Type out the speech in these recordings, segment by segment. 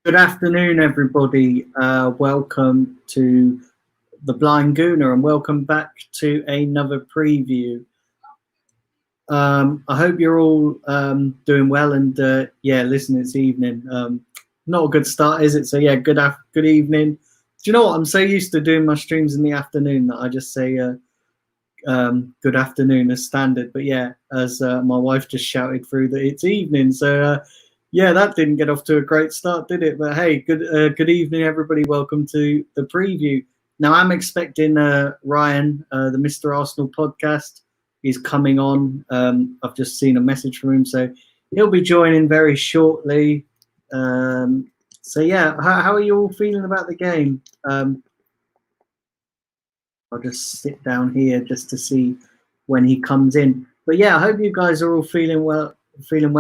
Good afternoon, everybody. Welcome to the Blind Gooner and welcome back to another preview. I hope you're all doing well and listen, it's evening. Not a good start, is it? So yeah, good evening. Do you know what? I'm so used to doing my streams in the afternoon that I just say good afternoon as standard. But yeah, as my wife just shouted through that it's evening. So yeah, that didn't get off to a great start, did it? But hey, good evening, everybody. Welcome to the preview. Now I'm expecting Ryan, the Mr. Arsenal podcast, is coming on. I've just seen a message from him, so he'll be joining very shortly. So yeah, how are you all feeling about the game? I'll just sit down here just to see when he comes in. But yeah, I hope you guys are all feeling well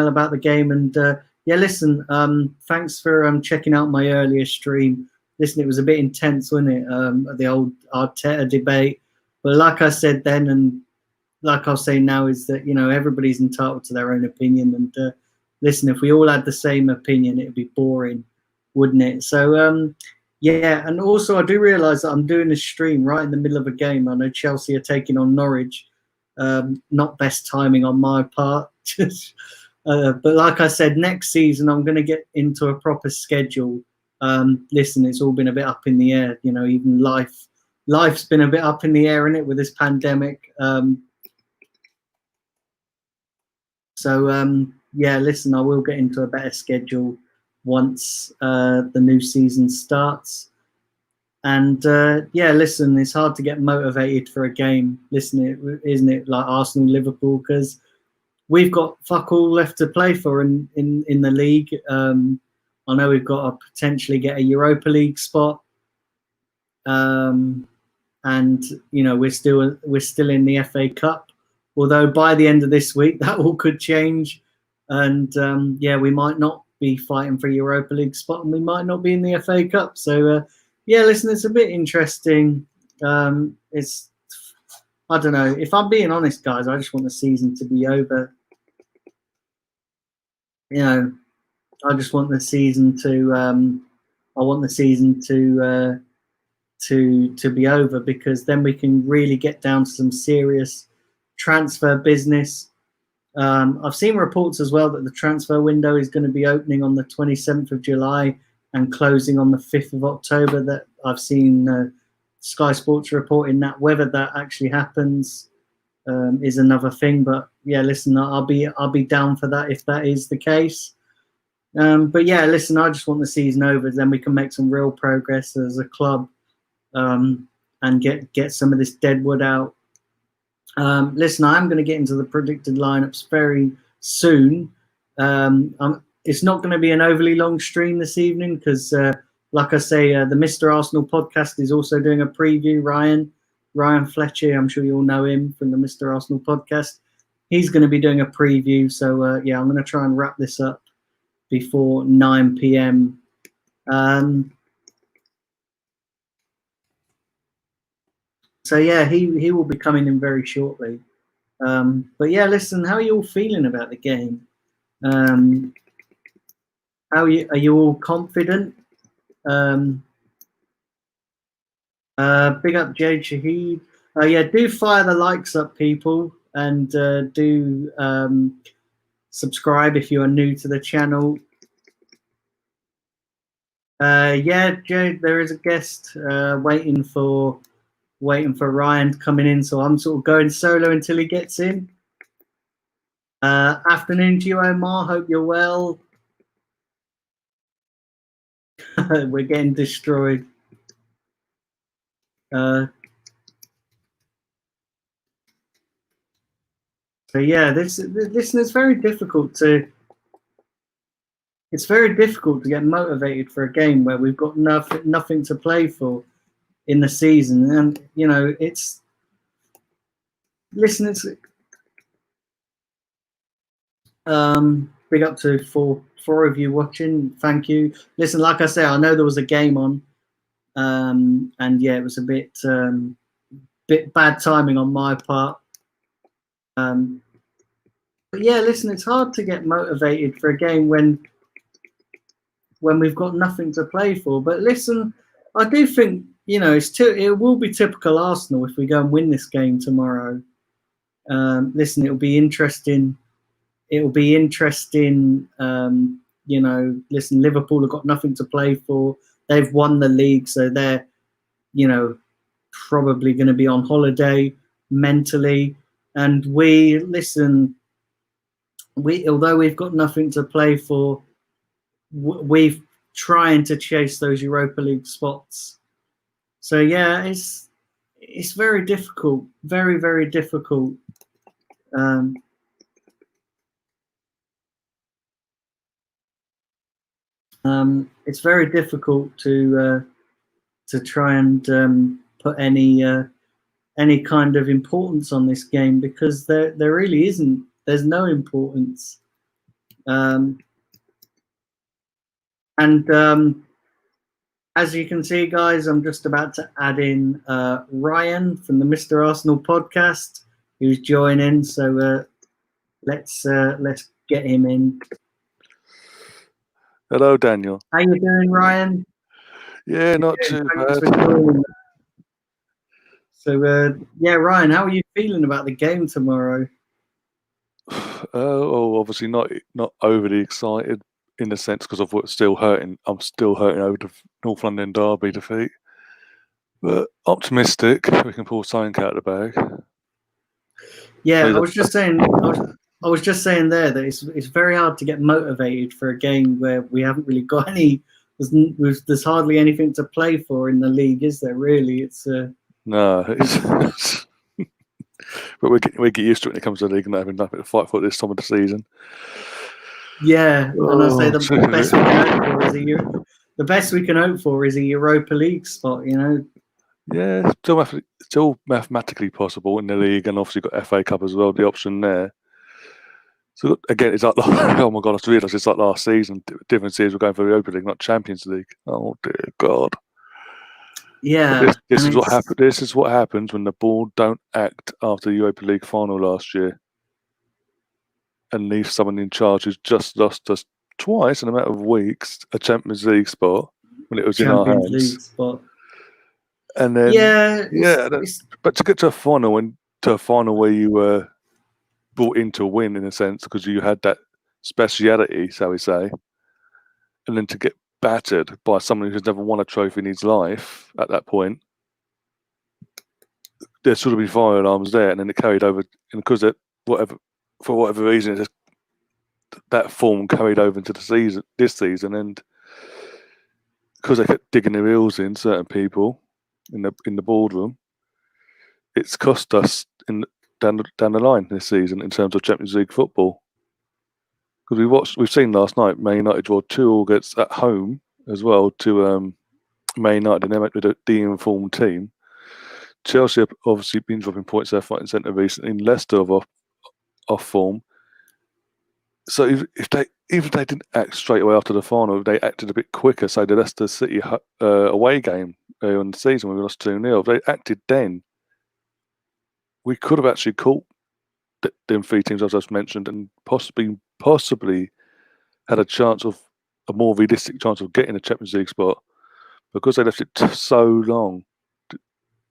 about the game. And yeah, listen, thanks for checking out my earlier stream. Listen, it was a bit intense, wasn't it? The old Arteta debate. But like I said then, and like I'll say now, is that everybody's entitled to their own opinion. And listen, if we all had the same opinion, it'd be boring, wouldn't it? So yeah, and also I do realise that I'm doing a stream right in the middle of a game. I know Chelsea are taking on Norwich. Not best timing on my part. But like I said, next season I'm going to get into a proper schedule. Listen, it's all been a bit up in the air. Even life's been a bit up in the air, innit, with this pandemic. So yeah, listen, I will get into a better schedule once the new season starts. And yeah, listen, it's hard to get motivated for a game. Listen, isn't it, like Arsenal, Liverpool, because we've got fuck all left to play for in the league. I know we've got to potentially get a Europa League spot, and we're still in the FA Cup. Although by the end of this week, that all could change, and yeah, we might not be fighting for a Europa League spot, and we might not be in the FA Cup. So yeah, listen, it's a bit interesting. It's I don't know. If I'm being honest, guys, I just want the season to be over. I just want the season to. I want the season to be over, because then we can really get down to some serious transfer business. I've seen reports as well that the transfer window is going to be opening on the 27th of July and closing on the 5th of October. That I've seen Sky Sports reporting that. Whether that actually happens is another thing. But yeah, listen, I'll be down for that if that is the case. But yeah, listen, I just want the season over. Then we can make some real progress as a club and get some of this deadwood out. Listen, I'm going to get into the predicted lineups very soon. It's not going to be an overly long stream this evening because, like I say, the Mr. Arsenal podcast is also doing a preview. Ryan Fletcher, I'm sure you all know him from the Mr. Arsenal podcast. He's going to be doing a preview. So, yeah, I'm going to try and wrap this up before 9 p.m. So yeah, he will be coming in very shortly. But yeah, listen, how are you all feeling about the game? Are you all confident? Big up Jade Shahid. Yeah, do fire the likes up, people, and do subscribe if you are new to the channel. Yeah, Jade, there is a guest waiting for Ryan coming in, so I'm sort of going solo until he gets in. Afternoon to you, Omar. Hope you're well. We're getting destroyed. So yeah, this is very difficult to. It's very difficult to get motivated for a game where we've got nothing to play for in the season, and it's. Listen, it's. Big up to four of you watching. Thank you. Listen, like I say, I know there was a game on, and yeah, it was a bit bad timing on my part. But yeah, listen, it's hard to get motivated for a game when when we've got nothing to play for. But listen, I do think, it will be typical Arsenal if we go and win this game tomorrow. Listen, it'll be interesting. Listen, Liverpool have got nothing to play for. They've won the league, so they're, probably going to be on holiday mentally. And although we've got nothing to play for, we're trying to chase those Europa League spots. So yeah, it's very difficult, very, very difficult. It's very difficult to try and put any kind of importance on this game, because there really isn't. There's no importance. As you can see, guys, I'm just about to add in Ryan from the Mr. Arsenal podcast, who's joining. So let's get him in. Hello, Daniel. How you doing, Ryan? Yeah, not too bad. So Ryan, how are you feeling about the game tomorrow? Obviously not overly excited, in the sense, because of what's still hurting. I'm still hurting over the North London derby defeat, but optimistic we can pull something out of the bag. Yeah, I was just saying there that it's very hard to get motivated for a game where we haven't really got any. There's hardly anything to play for in the league, is there? Really, no. But we get used to it when it comes to the league and not having nothing to fight for this time of the season. Yeah, and I say the best we can hope for is a Europa League spot. Yeah, still mathematically possible in the league, and obviously got FA Cup as well. The option there. So again, it's like, oh my god, I just realised it's like last season. Different seasons we're going for the Europa League, not Champions League. Oh dear God. Yeah, this is what happens. This is what happens when the board don't act after the Europa League final last year, and leave someone in charge who's just lost us twice in a matter of weeks a Champions League spot when it was in our hands. League spot. And then but to get to a final where you were brought in to win, in a sense, because you had that speciality, shall we say, and then to get battered by someone who's never won a trophy in his life at that point, there should have been fire alarms there, and then it carried over, and because for whatever reason, that form carried over into this season, and because they kept digging their heels in, certain people in the boardroom, it's cost us down the line this season in terms of Champions League football. Because we've seen last night, Man United draw 2-2 against at home as well to Man United, and they met with a de-informed team. Chelsea have obviously been dropping points left, right, and centre recently. Leicester are off form. So if they didn't act straight away after the final, they acted a bit quicker. Say the Leicester City away game in the season when we lost 2-0, if they acted then, we could have actually caught them three teams I've just mentioned, and possibly had a more realistic chance of getting a Champions League spot, because they left it so long,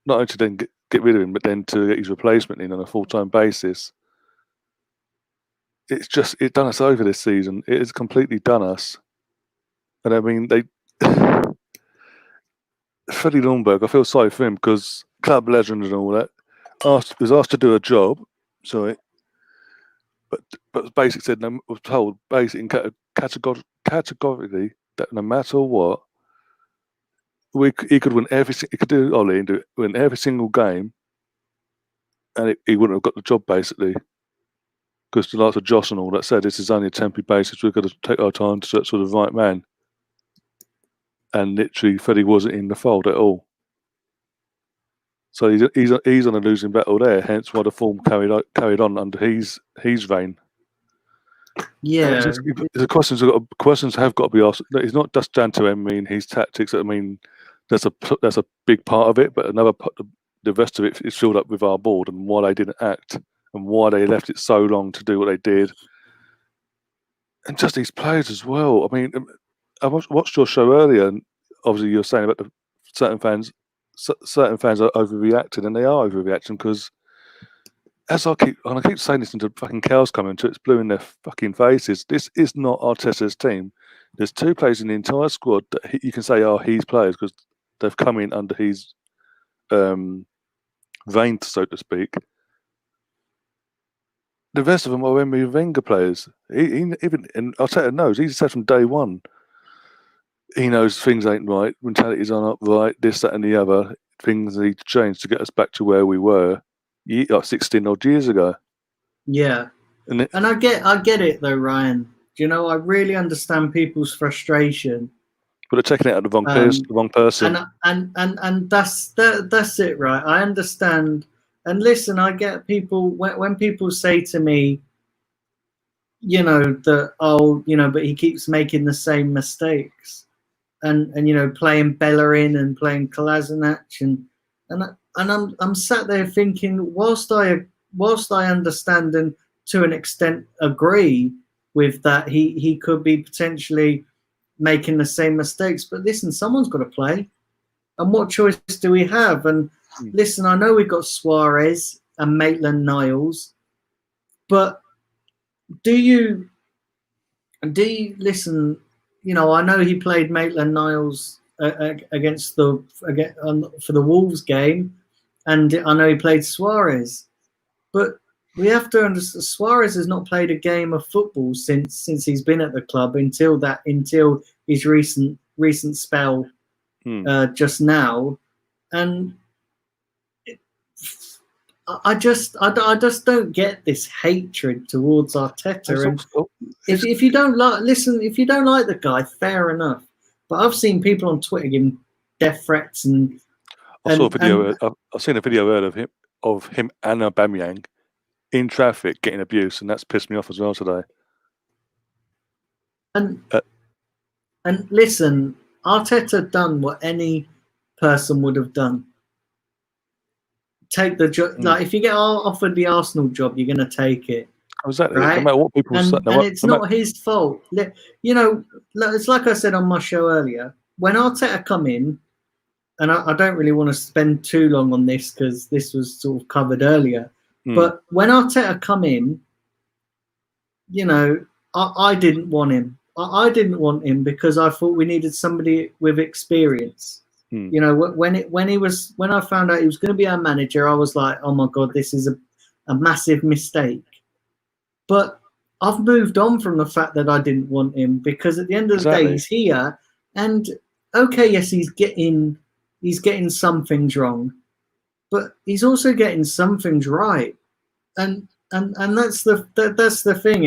not only to then get rid of him, but then to get his replacement in on a full-time basis. It's done us over this season. It has completely done us. And I mean, Freddie Lundberg, I feel sorry for him, because club legend and all that, was asked to do a job, but basically said, was told basically categorically that no matter what, he could win he could do Ollie and win every single game, and he wouldn't have got the job, basically. Because the likes of Josh and all that said, this is only a temporary basis. We've got to take our time to search for the right man. And literally, Freddie wasn't in the fold at all. So he's on a losing battle there. Hence why the form carried on under his reign. Yeah, the questions have got to be asked. It's not just down to him. I mean, his tactics. I mean, that's a big part of it. But another part, the rest of it is filled up with our board and why they didn't act, and why they left it so long to do what they did, and just these players as well. I mean, I watched your show earlier, and obviously you're saying about certain fans are overreacting, and they are overreacting because, as I keep saying this until fucking cows come into it, it's blue in their fucking faces. This is not Arteta's team. There's 2 players in the entire squad that you can say are his players because they've come in under his vein, so to speak. The rest of them are Emery Wenger players. Even and Arteta knows. He's said from day one. He knows things ain't right. Mentalities aren't right. This, that, and the other. Things need to change to get us back to where we were, 16 odd years ago. Yeah, and I get it though, Ryan. Do you know, I really understand people's frustration. But they're taking it out the wrong person. And that's it, right? I understand. And listen, I get people when people say to me, you know, that but he keeps making the same mistakes, and playing Bellerin and playing Kolasinac, and I'm sat there thinking, whilst I understand and to an extent agree with that, he could be potentially making the same mistakes. But listen, someone's got to play, and what choice do we have? And listen, I know we've got Suarez and Maitland-Niles, but do you listen? I know he played Maitland-Niles against for the Wolves game, and I know he played Suarez, but we have to understand Suarez has not played a game of football since he's been at the club until his recent spell just now, and I just don't get this hatred towards Arteta. And if you don't like the guy, fair enough. But I've seen people on Twitter giving death threats and I've seen a video earlier of him and Aubameyang in traffic getting abuse, and that's pissed me off as well today. And listen, Arteta done what any person would have done. Take the job. Like, if you get offered the Arsenal job, you're going to take it. Exactly. Right? No matter what people say. And it's not his fault. It's like I said on my show earlier. When Arteta come in, and I don't really want to spend too long on this because this was sort of covered earlier. But when Arteta come in, I didn't want him. I didn't want him because I thought we needed somebody with experience. When I found out he was going to be our manager, I was like, oh my God, this is a massive mistake. But I've moved on from the fact that I didn't want him, because at the end of the day, he's here, and okay, yes, he's getting some things wrong, but he's also getting some things right, and that's the thing.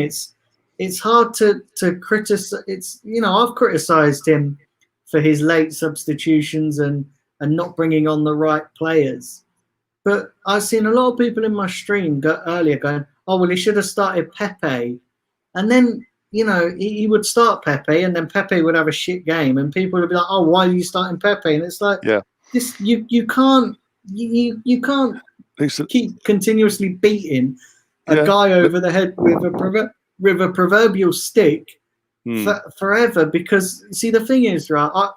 It's hard to criticize. I've criticized him for his late substitutions and not bringing on the right players. But I've seen a lot of people in my stream earlier going, oh, well, he should have started Pepe. And then, he would start Pepe, and then Pepe would have a shit game, and people would be like, oh, why are you starting Pepe? And it's like, this, you can't keep continuously beating a guy over the head with a proverbial stick forever. Because, see, the thing is, right,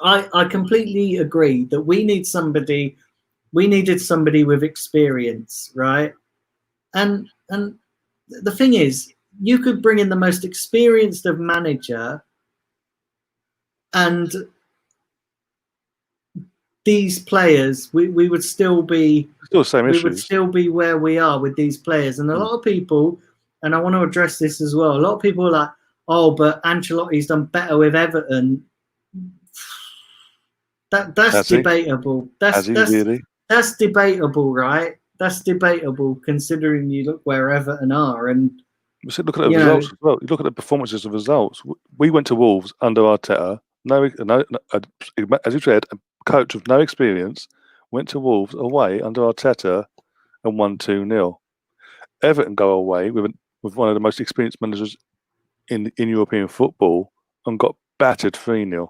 I completely agree that we needed somebody with experience, right? And the thing is, you could bring in the most experienced of manager, and these players, we would still be would still be where we are with these players. And a lot of people, and I want to address this as well, a lot of people are like, oh, but Ancelotti's done better with Everton. That's debatable. That's debatable, right? That's debatable, considering you look where Everton are. And look at the results as well. You look at the performances of results. We went to Wolves under Arteta. No, as you said, a coach with no experience went to Wolves away under Arteta and won 2-0. Everton go away with one of the most experienced managers in European football and got battered 3-0.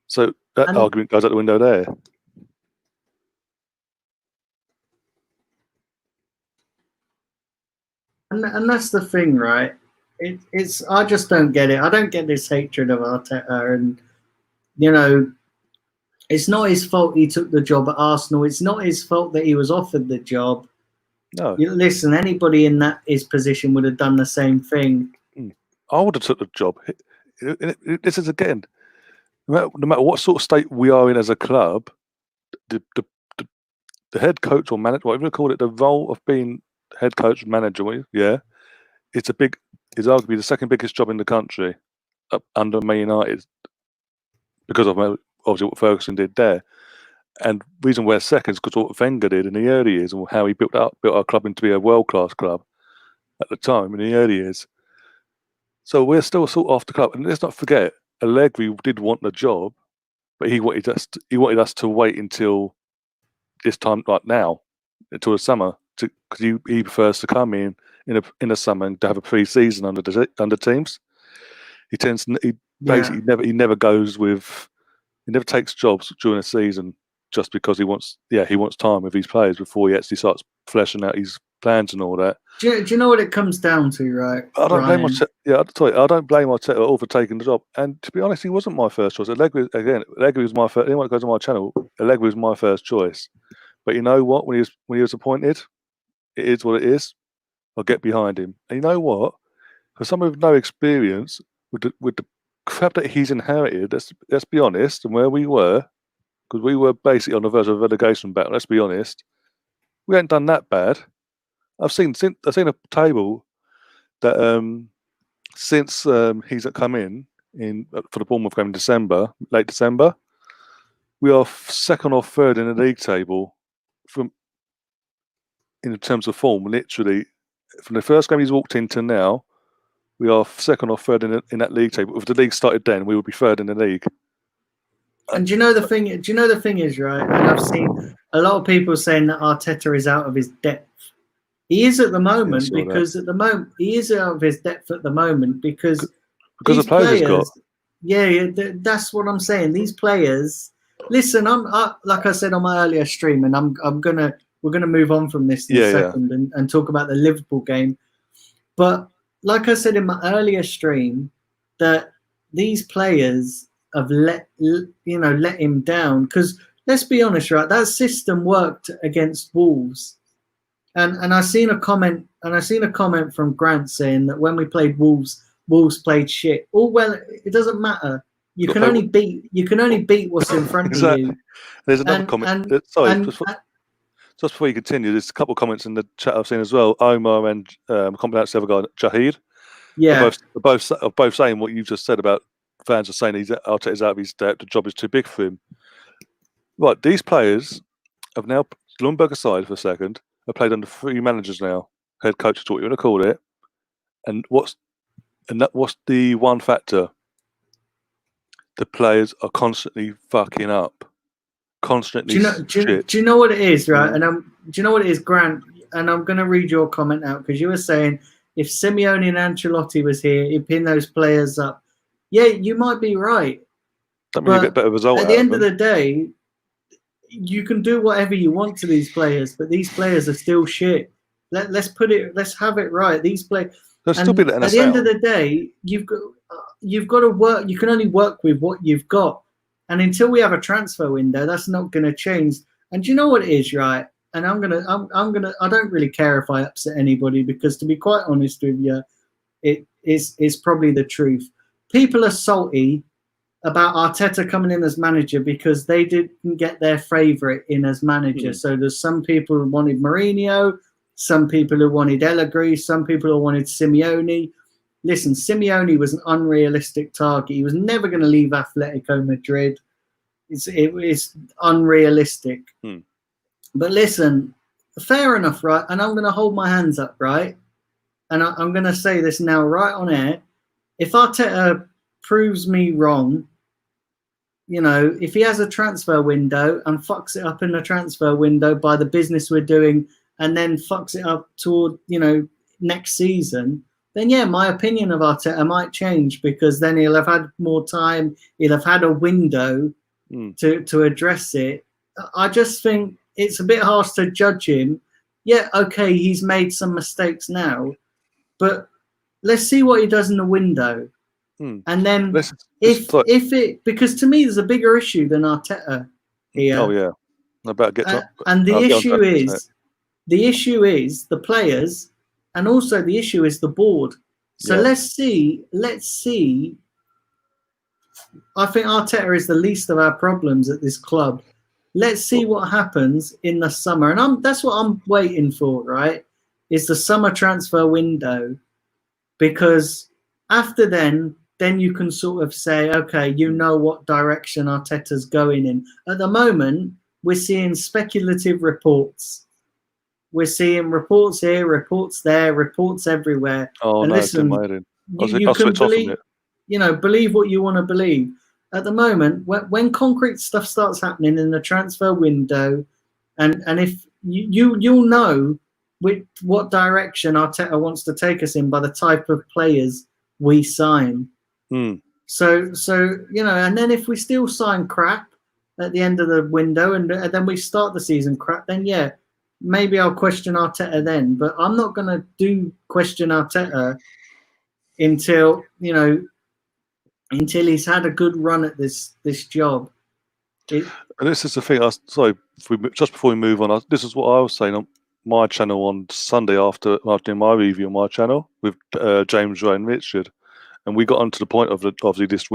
So that argument goes out the window there. And that's the thing, right? it's I just don't get it. I don't get this hatred of Arteta, and you know, it's not his fault he took the job at Arsenal. It's not his fault that he was offered the job. No. Listen, anybody in his position would have done the same thing. I would have took the job. This is again, no matter what sort of state we are in as a club, the head coach or manager, whatever you call it, the role of being head coach and manager, it's arguably the second biggest job in the country under Man United because of obviously what Ferguson did there. And the reason we're second is because what Wenger did in the early years and how he built our club into be a world-class club at the time in the early years. So we're still sort of off the club. And let's not forget, Allegri did want the job, but he wanted us to wait until this time, like now, until the summer, because he prefers to come in the summer and to have a pre-season under teams. He basically never goes with. He never takes jobs during a season just because he wants time with his players before he actually starts fleshing out his plans and all that. Do you know what it comes down to, right? I don't blame I don't blame Arteta at all for taking the job. And to be honest, he wasn't my first choice. Allegri was my first. Anyone that goes on my channel, Allegri was my first choice. But you know what? When he was appointed, it is what it is. I'll get behind him. And you know what? For someone with no experience, with the crap that he's inherited, let's be honest, and where we were, because we were basically on the verge of a relegation battle. Let's be honest, we ain't done that bad. I've seen a table that since he's come in for the Bournemouth game in late December, we are second or third in the league table in terms of form. Literally, from the first game he's walked into now, we are second or third in that league table. If the league started then, we would be third in the league. And do you know the thing is, right? And I've seen a lot of people saying that Arteta is out of his depth. He is at the moment he is out of his depth at the moment because the players he's got. Yeah, that's what I'm saying. These players. Listen, like I said on my earlier stream, and we're gonna move on from this in a second and talk about the Liverpool game. But like I said in my earlier stream, that these players have let him down, because let's be honest, right? That system worked against Wolves, and I seen a comment from Grant saying that when we played Wolves played shit. Oh well, it doesn't matter. You can only beat what's in front of you. There's another comment. Just before you continue, there's a couple of comments in the chat I've seen as well. Omar and comment out to the other guy, Jahid. Yeah, are both saying what you've just said about fans are saying Arteta's out of his depth. The job is too big for him. Right, these players have now, Lundberg aside for a second, have played under 3 managers now. Head coach is what you want to call it. And what's the one factor? The players are constantly fucking up. Constantly. Do you know what it is, right? And do you know what it is, Grant? And I'm going to read your comment out, because you were saying if Simeone and Ancelotti was here, he'd pin those players up. Yeah, you might be right. That means you get a better result. At the end of the day, you can do whatever you want to these players, but these players are still shit. Let's have it right. These players. At the end of the day, you've got to work. You can only work with what you've got, and until we have a transfer window, that's not going to change. And do you know what it is, right? And I don't really care if I upset anybody, because to be quite honest with you, it's probably the truth. People are salty about Arteta coming in as manager because they didn't get their favourite in as manager. So there's some people who wanted Mourinho, some people who wanted Allegri, some people who wanted Simeone. Listen, Simeone was an unrealistic target. He was never going to leave Atletico Madrid. It's unrealistic. But listen, fair enough, right? And I'm going to hold my hands up, right? And I'm going to say this now right on air. If Arteta proves me wrong, if he has a transfer window and fucks it up in the transfer window by the business we're doing, and then fucks it up toward, next season, then yeah, my opinion of Arteta might change, because then he'll have had more time. He'll have had a window to address it. I just think it's a bit harsh to judge him. Yeah, okay, he's made some mistakes now, but let's see what he does in the window, and then because to me there's a bigger issue than Arteta here. Oh yeah, about get to, and the issue is the players, and also the issue is the board. So let's see. I think Arteta is the least of our problems at this club. Let's see what happens in the summer, and that's what I'm waiting for. Right, is the summer transfer window, because after then you can sort of say, okay, you know what direction Arteta's going in. At the moment, we're seeing speculative reports. We're seeing reports here, reports there, reports everywhere. Oh, and no, listen, you can believe, believe what you want to believe. At the moment, when concrete stuff starts happening in the transfer window, and if you'll know what direction Arteta wants to take us in by the type of players we sign. So and then if we still sign crap at the end of the window, and then we start the season crap, then maybe I'll question Arteta then. But I'm not going to question Arteta until he's had a good run at this job. And this is the thing. Just before we move on, this is what I was saying on my channel on Sunday after doing my review on my channel with James, Ray, and Richard, and we got onto the point of obviously this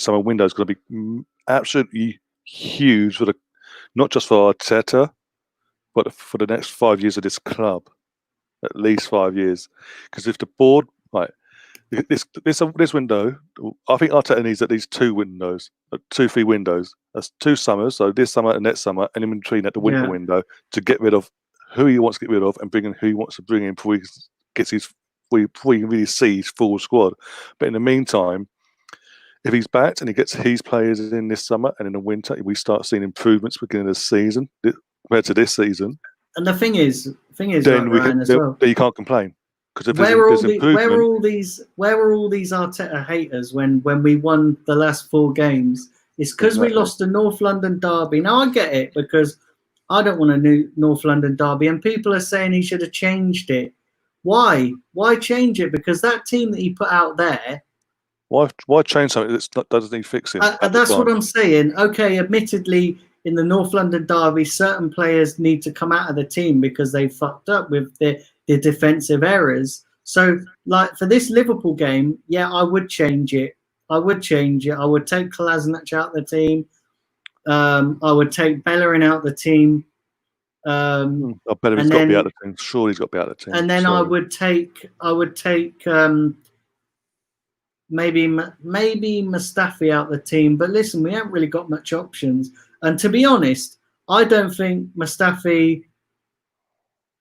summer window is going to be absolutely huge not just for Arteta, but for the next 5 years of this club, at least 5 years. Because if the board, this window, I think Arteta needs at least 2 windows, 2-3 windows. That's 2 summers, so this summer and next summer, and in between at the winter window, to get rid of who he wants to get rid of and bring in who he wants to bring in before he can really see his full squad. But in the meantime, if he's backed and he gets his players in this summer and in the winter, we start seeing improvements beginning of the season compared to this season. And the thing is, then you can't complain. Because where were all these Arteta haters when we won the last 4 games? It's because we lost the North London derby. Now I get it, because I don't want a new North London derby, and people are saying he should have changed it. Why? Why change it? Because that team that he put out there. Why change something that doesn't need fixing? That's what I'm saying. Okay, admittedly, in the North London derby, certain players need to come out of the team because they fucked up with their defensive errors. So, like for this Liverpool game, I would change it. I would take Kolasinac out the team. I would take Bellerin out the team. Bellerin's got to be out of the team. Surely he's got to be out of the team. And then I would take maybe Mustafi out the team. But listen, we haven't really got much options. And to be honest, I don't think Mustafi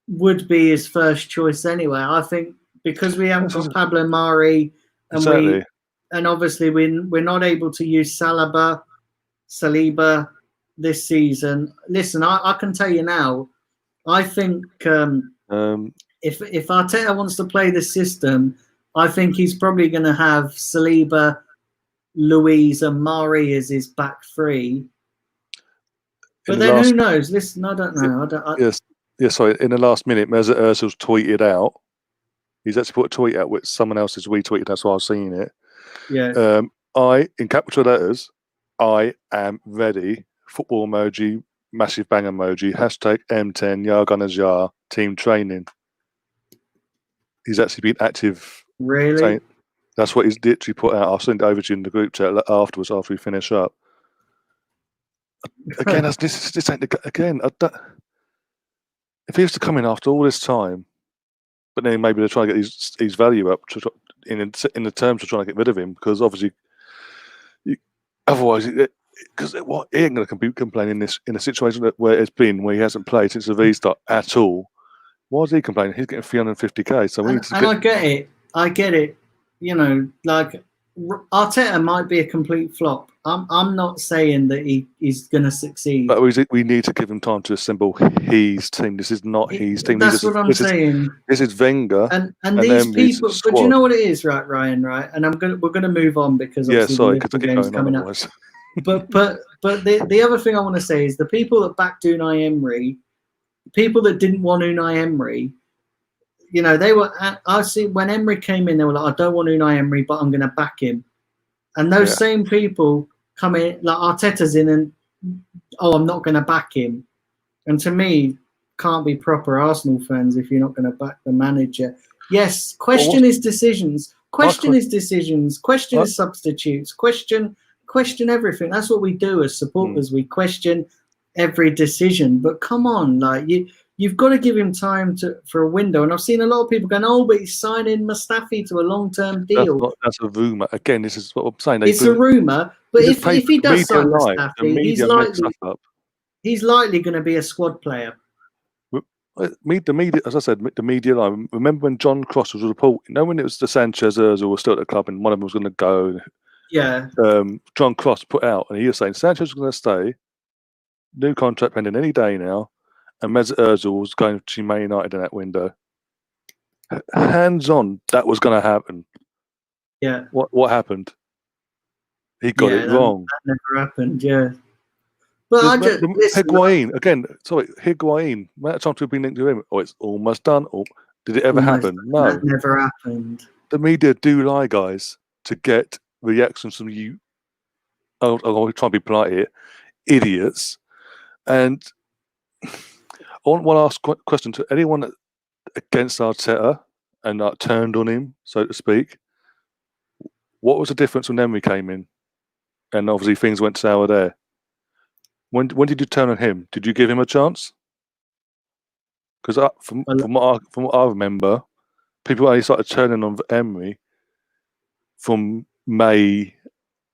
would be his first choice anyway. I think because we haven't got Pablo Mari, and obviously we're not able to use Saliba this season. Listen, I can tell you now, I think if Arteta wants to play this system, I think he's probably going to have Saliba, Luiz, and Mari as his back 3. But then who knows? Listen, I don't know. Yes, sorry. In the last minute, Mesut Ozil's tweeted out. He's actually put a tweet out which someone else has retweeted. That's why I was seeing it. Yeah. In capital letters, I am ready. Football emoji, massive bang emoji, hashtag M10, Yarganajar, team training. He's actually been active. Really? That's what he's literally put out. I'll send it over to you in the group chat afterwards after we finish up. Again, this ain't again. If he was to come in after all this time, but then maybe they're trying to get his value up in the terms of trying to get rid of him, because obviously, otherwise, because he ain't going to complain in a situation where he hasn't played since the restart at all. Why is he complaining? He's getting 350k. So I get it. Like Arteta might be a complete flop. I'm not saying that he's going to succeed. But we need to give him time to assemble his team. This is not his team. That's what I'm saying. This is Wenger. And these people, but you know what it is, right, Ryan? Right, and we're going to move on because obviously the game's coming up. but the other thing I want to say is the people that backed Unai Emery, people that didn't want Unai Emery, you know, they were. I see when Emery came in, they were like, I don't want Unai Emery, but I'm going to back him. And those same people come in, like Arteta's in, and I'm not going to back him. And to me, can't be proper Arsenal fans if you're not going to back the manager. Yes, question his decisions. Question his decisions. Question his substitutes. Question everything. That's what we do as supporters. We question every decision. But come on, like you've got to give him time for a window. And I've seen a lot of people going, "Oh, but he's signing Mustafi to a long-term deal." That's a rumor. Again, this is what I'm saying. It's a rumor, but if he does sign Mustafi, he's likely going to be a squad player. The media, as I said, the media line. Remember when John Cross was reporting? When it was the Sanchez Ozil was still at the club and one of them was going to go. Yeah. John Cross put out, and he was saying Sanchez was going to stay, new contract pending any day now, and Mesut Ozil was going to Man United in that window. Hands on, that was going to happen. Yeah. What happened? He got it wrong. That never happened. Yeah. But Higuain again. Sorry, Higuain. Amount of times we've been linked to him. It's almost done. Or did it ever happen? No, that never happened. The media do lie, guys, to get reactions from you. I'll try and be polite here, idiots. And I want to ask a question to anyone against Arteta and turned on him, so to speak. What was the difference when Emery came in? And obviously things went sour there. When did you turn on him? Did you give him a chance? Because from what I remember, people only started turning on Emery from May,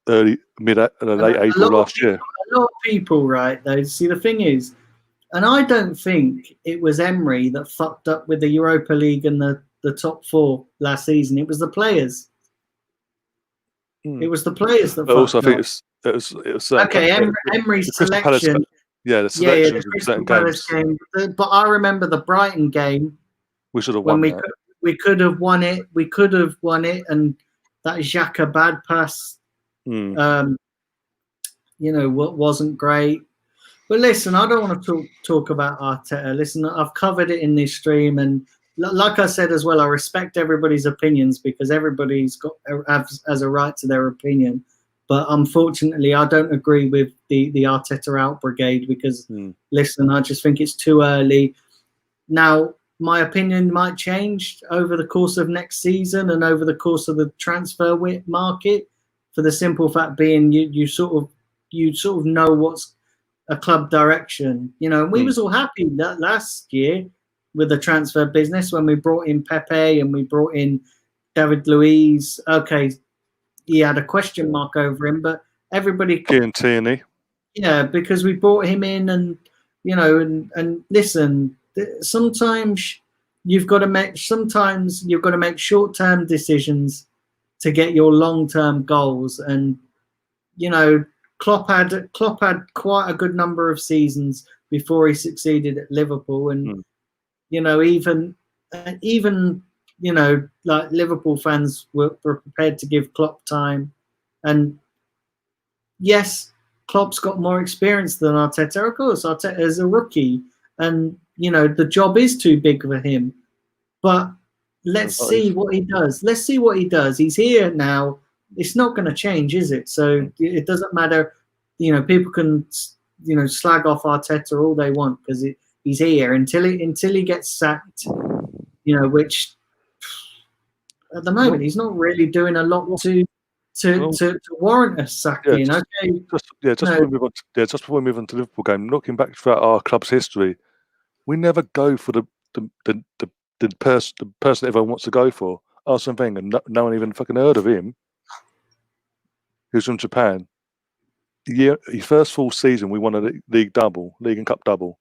late April last year. A lot of people, right? Though, see, the thing is, and I don't think it was Emery that fucked up with the Europa League and the top four last season. It was the players. It was the players that. But also, I think it was okay. Emery's selection. The selection of certain games. Game. But I remember the Brighton game. We should have won that. We could have won it. We could have won it, and that Xhaka bad pass, wasn't great. But listen, I don't want to talk about Arteta. Listen, I've covered it in this stream, and like I said as well, I respect everybody's opinions because everybody's has a right to their opinion. But unfortunately, I don't agree with the Arteta out brigade because, listen, I just think it's too early. Now, my opinion might change over the course of next season and over the course of the transfer market, for the simple fact being you sort of know what's a club direction. We was all happy that last year with the transfer business when we brought in Pepe and we brought in David Luiz. Okay, he had a question mark over him, but everybody. Tierney. Yeah, because we brought him in, and and listen. Sometimes you've got to make short-term decisions to get your long-term goals. And Klopp had quite a good number of seasons before he succeeded at Liverpool, and even like Liverpool fans were prepared to give Klopp time. And yes, Klopp's got more experience than Arteta. Of course, Arteta is a rookie, and the job is too big for him. But let's see what he does. He's here now. It's not going to change, is it? So it doesn't matter. People can slag off Arteta all they want because he's here until he gets sacked. Which at the moment he's not really doing a lot to warrant a sacking. Just before we move on to the Liverpool game, looking back throughout our club's history, we never go for the person everyone wants to go for. Arsene Wenger, no one even fucking heard of him. He was from Japan. His first full season, we won a league and cup double.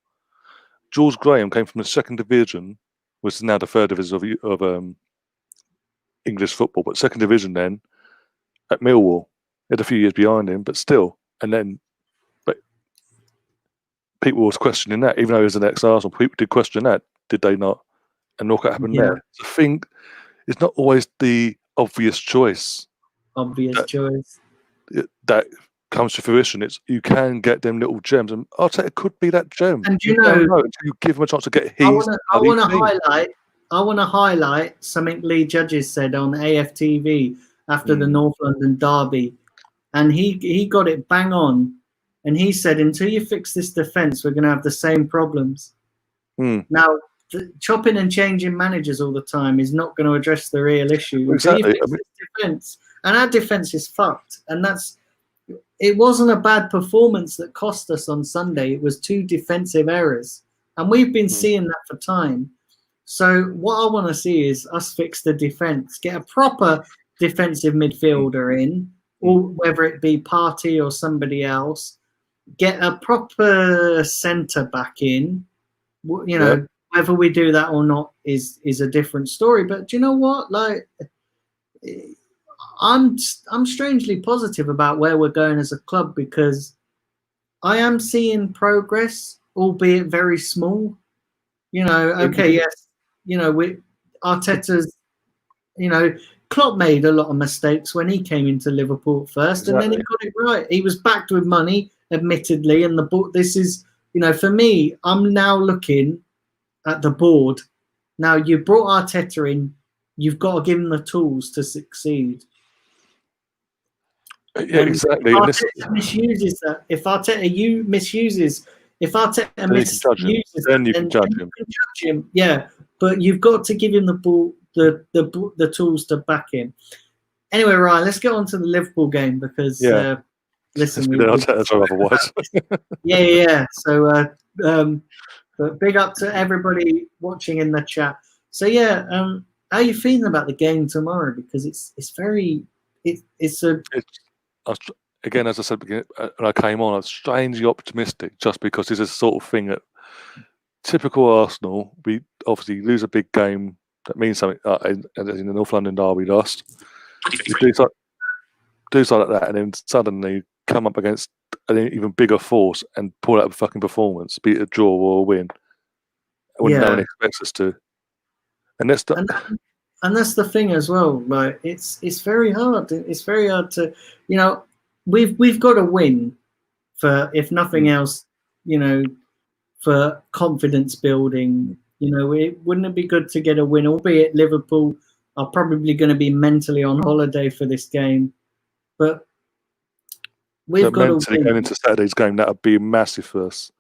Jules Graham came from the second division, which is now the third division of English football, but second division then at Millwall. He had a few years behind him, but still. But people was questioning that, even though he was an ex-Arsenal. People did question that, did they not? And look what happened there. I think it's not always the obvious choice. That comes to fruition. It's you can get them little gems, and Arteta could be that gem. And you give him a chance to get his. I want to highlight to highlight something Lee Judges said on AFTV after the North London derby, and he got it bang on, and he said, until you fix this defence, we're going to have the same problems. Now, chopping and changing managers all the time is not going to address the real issue. Exactly. Until you fix this defence, and our defence is fucked, and it wasn't a bad performance that cost us on Sunday. It was 2 defensive errors, and we've been seeing that for time. So what I want to see is us fix the defence, get a proper defensive midfielder in, or whether it be Partey or somebody else, get a proper centre back in. You know, whether we do that or not is a different story. But do you know what? Like, I'm strangely positive about where we're going as a club, because I am seeing progress, albeit very small. You know, okay, yes, you know, Arteta's, you know, Klopp made a lot of mistakes when he came into Liverpool first, and then he got it right. He was backed with money, admittedly, and this is, you know, for me, I'm now looking at the board. Now, you brought Arteta in, you've got to give him the tools to succeed. Yeah, and exactly. If Arteta misuses that, if Arteta misuses, then you can judge him. Yeah, but you've got to give him the ball, the tools to back him. Anyway, Ryan, let's get on to the Liverpool game, because listen, otherwise. yeah. So, but big up to everybody watching in the chat. So how are you feeling about the game tomorrow? Because again, as I said when I came on, I was strangely optimistic, just because it's a sort of thing that typical Arsenal. We obviously lose a big game that means something. In the North London derby, lost. You do something like that, and then suddenly come up against an even bigger force and pull out a fucking performance, be it a draw or a win, when no one expects us to. And that's the thing as well. Like, it's very hard. It's very hard to, you know, we've got to win for, if nothing else, you know, for confidence building. You know, wouldn't it be good to get a win? Albeit Liverpool are probably going to be mentally on holiday for this game, but we've got to win. Going into Saturday's game, that would be massive for us.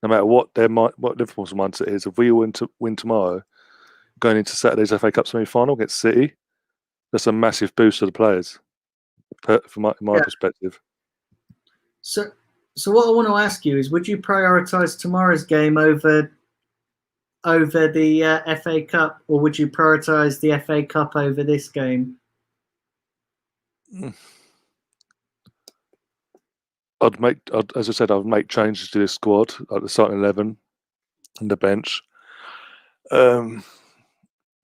No matter what Liverpool's mindset is, if we win tomorrow, going into Saturday's FA Cup semi-final against City, that's a massive boost to the players, from my perspective. So what I want to ask you is, would you prioritise tomorrow's game over the FA Cup, or would you prioritise the FA Cup over this game? As I said, I'd make changes to this squad, like the starting 11 and the bench.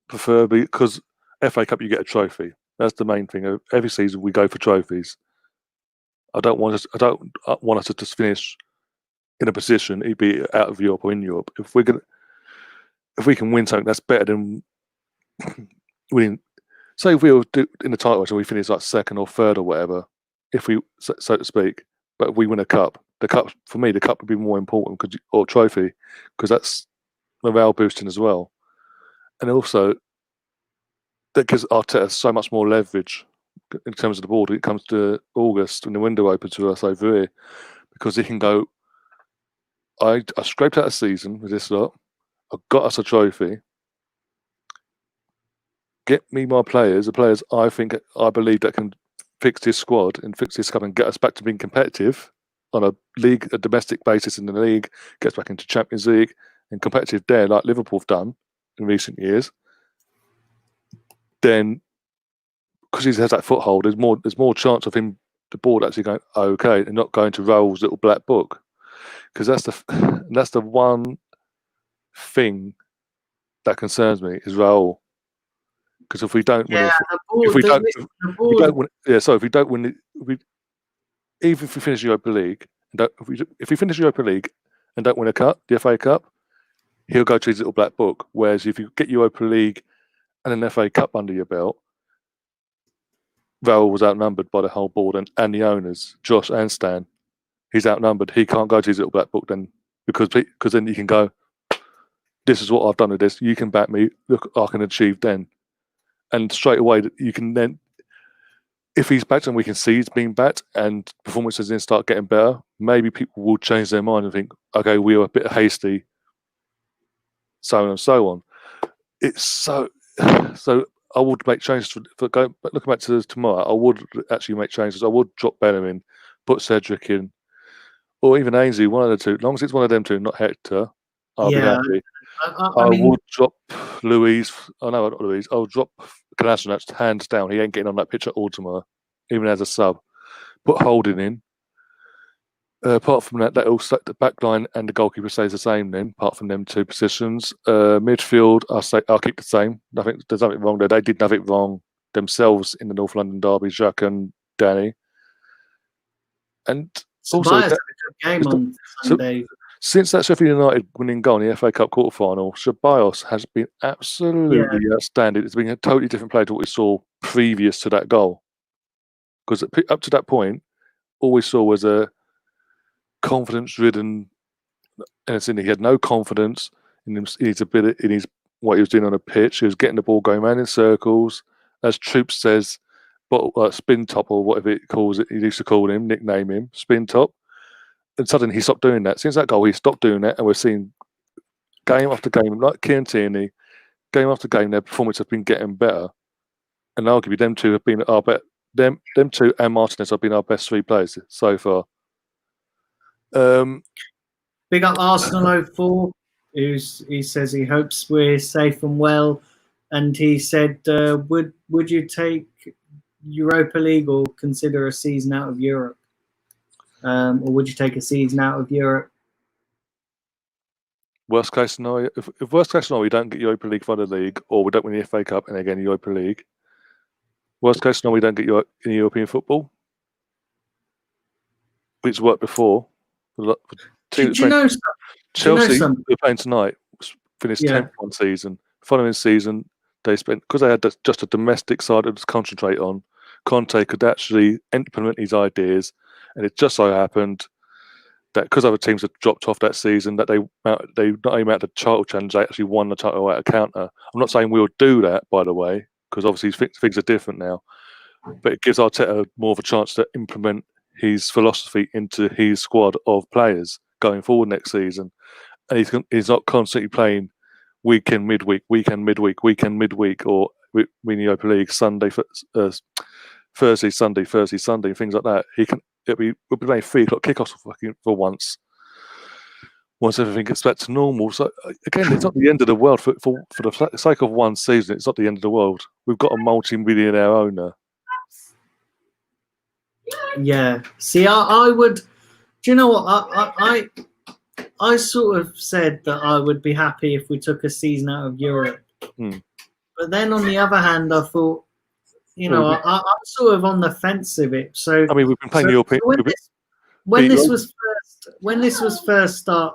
Preferably, because FA Cup, you get a trophy. That's the main thing. Every season we go for trophies. I don't want us to just finish in a position, be it out of Europe or in Europe. If we can win something, that's better than winning. Say if we were in the title race and we finish like second or third or whatever, if we, so to speak, but if we win a cup, for me, the cup would be more important, or trophy, because that's morale boosting as well. And also, that gives Arteta so much more leverage in terms of the board when it comes to August, when the window opens to us over here, because he can go, I scraped out a season with this lot, I got us a trophy, get me my players, the players I believe that can fix this squad and fix this cup and get us back to being competitive on a domestic basis in the league, gets back into Champions League and competitive there, like Liverpool have done in recent years. Then, because he has that foothold, there's more chance of him, the board, actually going okay and not going to Raul's little black book, because that's the one thing that concerns me is Raul. Because if we don't win, if we don't win, even if we finish Europa League, if we finish Europa League and don't win a cup, the FA Cup, he'll go to his little black book. Whereas if you get Europa League and an FA Cup under your belt, Raul was outnumbered by the whole board and the owners, Josh and Stan. He's outnumbered. He can't go to his little black book then, because then you can go, this is what I've done with this. You can back me. Look, I can achieve then. And straight away, you can then, if he's backed and we can see he's being backed and performances then start getting better, maybe people will change their mind and think, okay, we were a bit hasty, so on and so on. It's so I would make changes for going. But looking back to tomorrow, I would actually make changes. I would drop Benham in, put Cedric in, or even Ainsley, one of the two. As long as it's one of them two, not Hector, I'll be happy. I mean, would drop Louise. Oh no, not Louise. I'll drop Kolasinac hands down. He ain't getting on that pitch at all tomorrow, even as a sub. Put Holding in. Apart from that, the back line and the goalkeeper stays the same. Then, apart from them two positions, midfield, I'll keep the same. There's nothing wrong there. They did nothing wrong themselves in the North London derby. Jacques and Danny, and also had a good game on Sunday. Since that Sheffield United winning goal in the FA Cup quarter-final, Ceballos has been absolutely outstanding. It's been a totally different player to what we saw previous to that goal. Because up to that point, all we saw was a confidence-ridden, and he had no confidence in his ability, in what he was doing on the pitch. He was getting the ball going around in circles, as Troop says, spin top or whatever it calls it. He used to call him, nickname him, spin top. And suddenly he stopped doing that. Since that goal, he stopped doing that, and we're seeing game after game, like Kieran Tierney, game after game, their performance has been getting better. And arguably, them two have been our best. Them two and Martinez have been our best three players so far. Big up Arsenal 04, he says he hopes we're safe and well, and he said, would you take Europa League or consider a season out of Europe? Or would you take a season out of Europe? Worst case scenario, if worst case scenario we don't get Europa League for the league, or we don't win the FA Cup and again Europa League. Worst case scenario we don't get in European football, which worked before. Do you know Chelsea, they're playing tonight, finished 10th one season. Following season, they spent, because they had just a domestic side to concentrate on, Conte could actually implement his ideas, and it just so happened that because other teams had dropped off that season, that they not only made the title challenge, they actually won the title at a counter. I'm not saying we'll do that, by the way, because obviously things are different now, but it gives Arteta more of a chance to implement his philosophy into his squad of players going forward next season. And he's not constantly playing weekend, midweek, or win Europa League, Sunday, Thursday, Sunday, things like that. We'll be playing 3 o'clock kickoffs for once everything gets back to normal. So again, it's not the end of the world for the sake of one season. It's not the end of the world. We've got a multi-millionaire owner. Yeah. See, I would. Do you know what? I sort of said that I would be happy if we took a season out of Europe. But then on the other hand, I thought, I'm sort of on the fence of it. So I mean, we've been playing European. When this was first the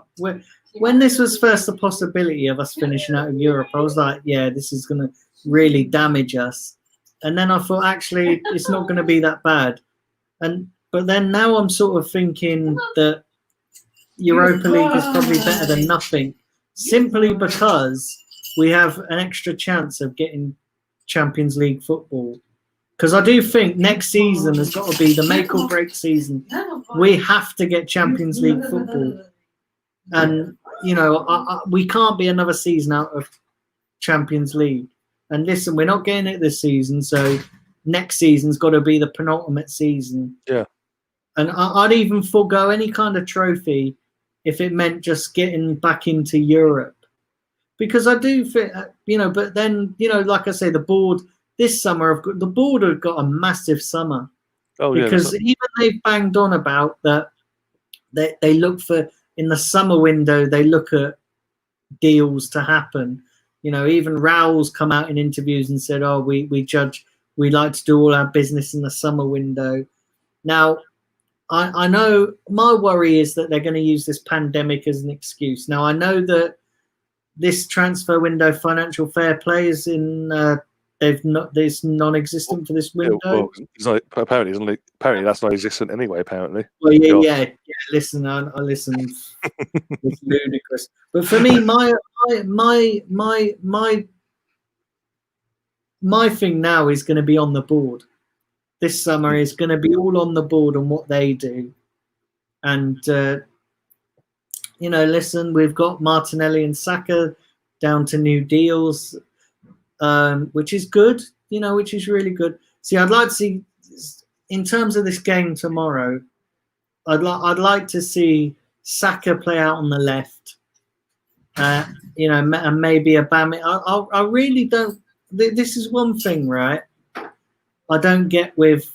possibility of us finishing out of Europe, I was like, yeah, this is going to really damage us. And then I thought, actually, it's not going to be that bad. But then now I'm sort of thinking that Europa League is probably better than nothing, simply because we have an extra chance of getting Champions League football. Because I do think next season has got to be the make or break season. We have to get Champions League football. And, we can't be another season out of Champions League. And listen, we're not getting it this season, so next season's got to be the penultimate season. Yeah. And I'd even forego any kind of trophy if it meant just getting back into Europe. Because I do think, but then, like I say, the board this summer, the board have got a massive summer. Oh, yeah. Because even they've banged on about that, they look for, in the summer window, they look at deals to happen. Even Raul's come out in interviews and said, we like to do all our business in the summer window. Now, I know my worry is that they're going to use this pandemic as an excuse. Now, I know that this transfer window financial fair play is in It's non-existent for this window. Well, apparently that's non-existent anyway. Apparently. Well, yeah. Listen, I listen. It's ludicrous. But for me, my thing now is going to be on the board. This summer is going to be all on the board on what they do. And, listen, we've got Martinelli and Saka down to new deals, which is good, which is really good. See, I'd like to see, in terms of this game tomorrow, I'd like to see Saka play out on the left, and maybe Aubameyang. I really don't. This is one thing, right? I don't get with,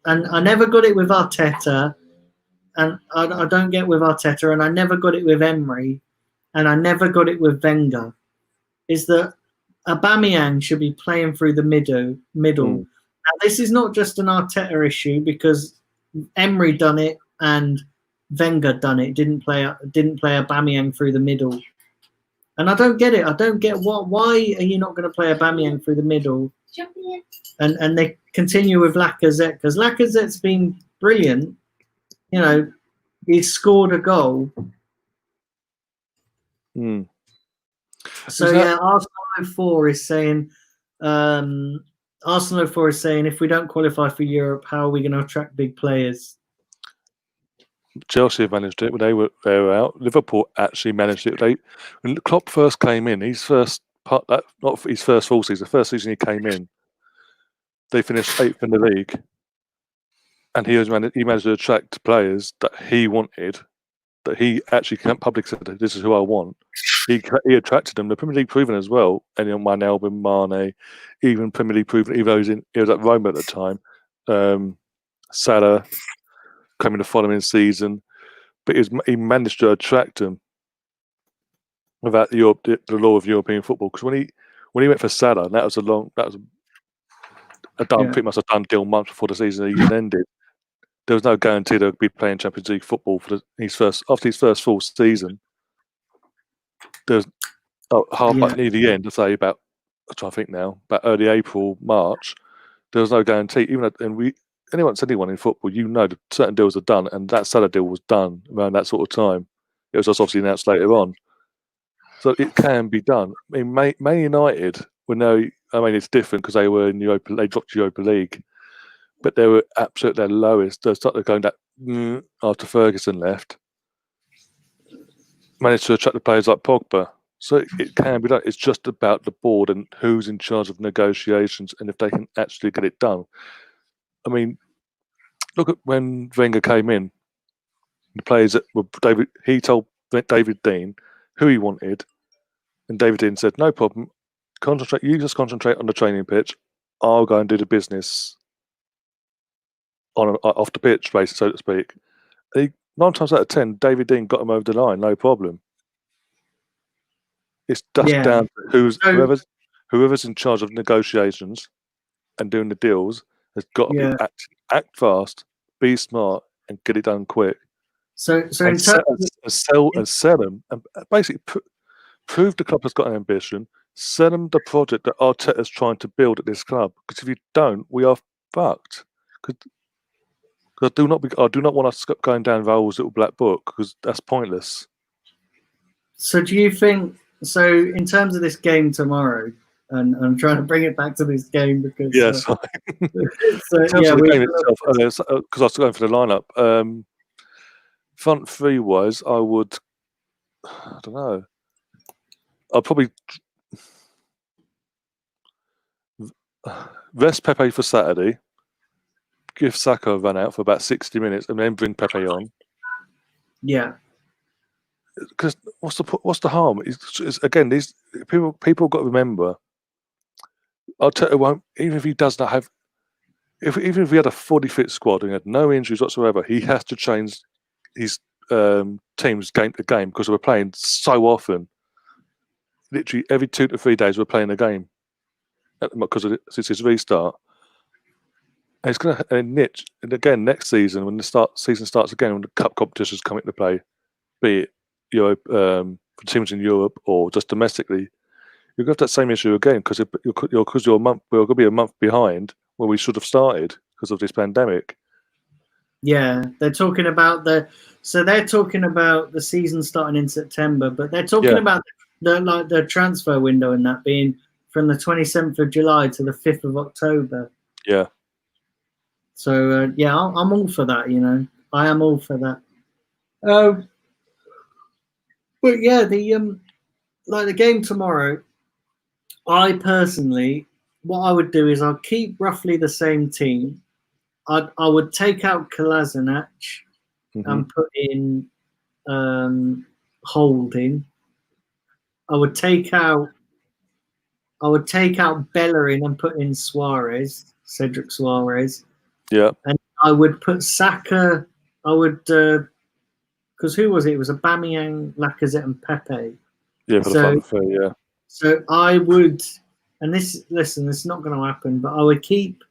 and I never got it with Arteta, and I don't get with Arteta, and I never got it with Emery, and I never got it with Wenger. Is that Aubameyang should be playing through the middle. Now, this is not just an Arteta issue because Emery done it and Wenger done it. Didn't play Aubameyang through the middle. And I don't get it. I don't get why are you not going to play Aubameyang through the middle? And they continue with Lacazette because Lacazette's been brilliant. He's scored a goal. So Arsenal 04 is saying if we don't qualify for Europe, how are we going to attract big players? Chelsea have managed it when they were out. Liverpool actually managed it. When Klopp first came in, not his first full season, the first season he came in, they finished 8th in the league, and he managed to attract players that he wanted. That he actually publicly said, "This is who I want." He attracted them. The Premier League proven as well. And Wijnaldum, Mane, even Premier League proven. Even though he was at Roma at the time, Salah coming the following season, but he managed to attract them without the law of European football. Because when he went for Salah, that was pretty much a done deal months before the season even ended. There was no guarantee they'd be playing Champions League football after his first full season. There's near the end, I'm trying to think now, about early April, March, there was no guarantee. Anyone in football, that certain deals are done, and that Salah deal was done around that sort of time. It was just obviously announced later on. So it can be done. I mean, Man United, it's different because they were in Europa. They dropped Europa League, but they were absolutely their lowest. They started going that after Ferguson left. Managed to attract the players like Pogba. So it can be done. It's just about the board and who's in charge of negotiations and if they can actually get it done. I mean, look at when Wenger came in, the players that were he told David Dean who he wanted, and David Dean said, "No problem. You just concentrate on the training pitch. I'll go and do the business off the pitch, basically, so to speak." 9 times out of 10, David Dean got him over the line, no problem. It's just down to whoever's in charge of negotiations and doing the deals has got to act fast, be smart, and get it done quick. So sell them, and basically prove the club has got an ambition. Sell them the project that Arteta's trying to build at this club. Because if you don't, we are fucked. I do not want us going down Raul's little black book because that's pointless. So do you think? So in terms of this game tomorrow, and I'm trying to bring it back to this game because in terms of the game itself, because I was going for the lineup. Front three wise, I don't know. I'll probably rest Pepe for Saturday. Give Saka a run out for about 60 minutes and then bring Pepe on. Yeah. Because what's the harm? It's again, these people got to remember. Arteta won't, even if he does not have, even if we had a fully fit squad and had no injuries whatsoever, he has to change his team's game to game because we're playing so often. Literally every 2 to 3 days we're playing a game since his restart. And it's going to niche, and again next season when the season starts again, when the cup competitions come into play, be it for teams in Europe or just domestically, you've got that same issue again because you're a month. We're going to be a month behind where we should have started because of this pandemic. Yeah, they're talking about the season starting in September, but they're talking about the transfer window and that being from the 27th of July to the 5th of October. Yeah. So I'm all for that. I am all for that. But yeah, the game tomorrow. I personally, what I would do is I'll keep roughly the same team. I would take out Kolasinac and put in Holding. I would take out Bellerin and put in Cedric Suarez. Yeah. And I would put Saka. I would because who was it? It was Aubameyang, Lacazette, and Pepe. Yeah, for the front three, yeah. So I would, and this is not going to happen, but I would keep